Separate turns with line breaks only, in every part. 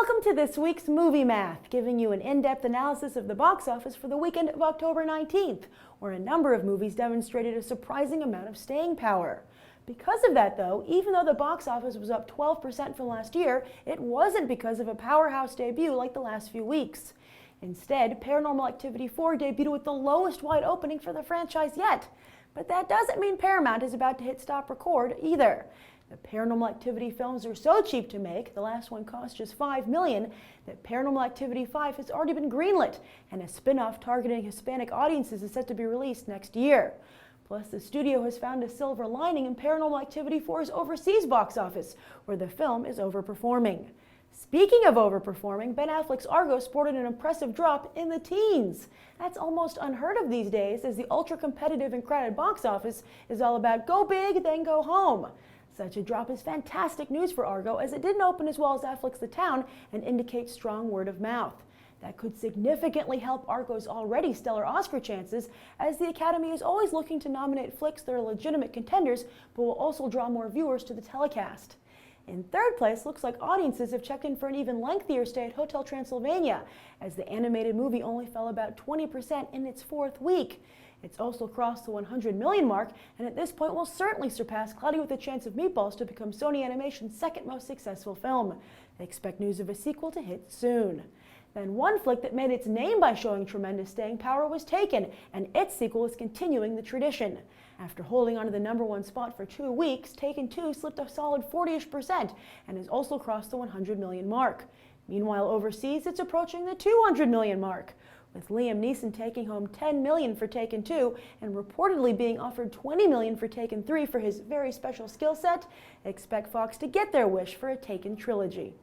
Welcome to this week's Movie Math, giving you an in-depth analysis of the box office for the weekend of October 19th, where a number of movies demonstrated a surprising amount of staying power. Because of that, though, even though the box office was up 12% from last year, it wasn't because of a powerhouse debut like the last few weeks. Instead, Paranormal Activity 4 debuted with the lowest wide opening for the franchise yet. But that doesn't mean Paramount is about to hit stop record either. The Paranormal Activity films are so cheap to make, the last one cost just $5 million, that Paranormal Activity 5 has already been greenlit, and a spin-off targeting Hispanic audiences is set to be released next year. Plus, the studio has found a silver lining in Paranormal Activity 4's overseas box office, where the film is overperforming. Speaking of overperforming, Ben Affleck's Argo sported an impressive drop in the teens. That's almost unheard of these days, as the ultra-competitive and crowded box office is all about go big, then go home. Such a drop is fantastic news for Argo, as it didn't open as well as Affleck's The Town and indicates strong word of mouth. That could significantly help Argo's already stellar Oscar chances, as the Academy is always looking to nominate flicks that are legitimate contenders, but will also draw more viewers to the telecast. In third place, looks like audiences have checked in for an even lengthier stay at Hotel Transylvania, as the animated movie only fell about 20% in its fourth week. It's also crossed the 100 million mark, and at this point will certainly surpass Cloudy with a Chance of Meatballs to become Sony Animation's second most successful film. They expect news of a sequel to hit soon. Then one flick that made its name by showing tremendous staying power was Taken, and its sequel is continuing the tradition. After holding onto the #1 spot for 2 weeks, Taken 2 slipped a solid 40-ish% and has also crossed the 100 million mark. Meanwhile, overseas, it's approaching the 200 million mark, with Liam Neeson taking home $10 million for Taken 2 and reportedly being offered $20 million for Taken 3 for his very special skill set. Expect Fox to get their wish for a Taken trilogy.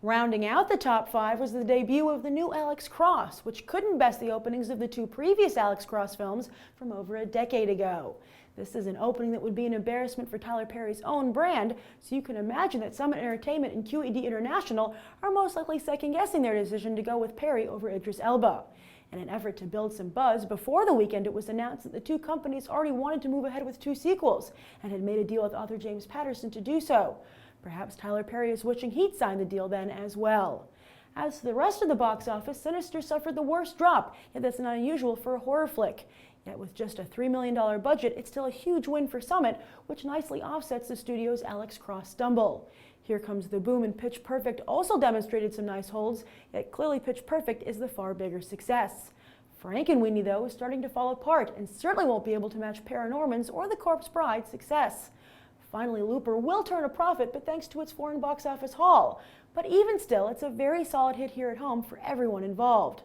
Rounding out the top 5 was the debut of the new Alex Cross, which couldn't best the openings of the 2 previous Alex Cross films from over a decade ago. This is an opening that would be an embarrassment for Tyler Perry's own brand, so you can imagine that Summit Entertainment and QED International are most likely second-guessing their decision to go with Perry over Idris Elba. In an effort to build some buzz, before the weekend it was announced that the 2 companies already wanted to move ahead with 2 sequels and had made a deal with author James Patterson to do so. Perhaps Tyler Perry is wishing he'd signed the deal then as well. As for the rest of the box office, Sinister suffered the worst drop, yet that's not unusual for a horror flick. Yet with just a $3 million budget, it's still a huge win for Summit, which nicely offsets the studio's Alex Cross stumble. Here Comes the Boom and Pitch Perfect also demonstrated some nice holds, yet clearly Pitch Perfect is the far bigger success. Frankenweenie, though, is starting to fall apart and certainly won't be able to match Paranorman's or The Corpse Bride's success. Finally, Looper will turn a profit, but thanks to its foreign box office haul. But even still, it's a very solid hit here at home for everyone involved.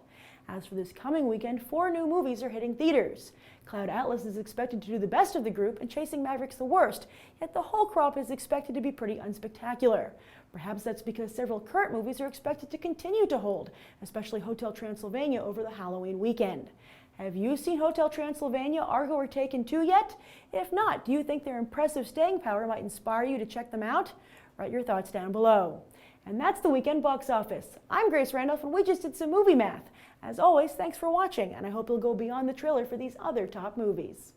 As for this coming weekend, 4 new movies are hitting theaters. Cloud Atlas is expected to do the best of the group and Chasing Mavericks the worst, yet the whole crop is expected to be pretty unspectacular. Perhaps that's because several current movies are expected to continue to hold, especially Hotel Transylvania over the Halloween weekend. Have you seen Hotel Transylvania, Argo, or Taken 2 yet? If not, do you think their impressive staying power might inspire you to check them out? Write your thoughts down below. And that's the weekend box office. I'm Grace Randolph, and we just did some movie math. As always, thanks for watching, and I hope you'll go beyond the trailer for these other top movies.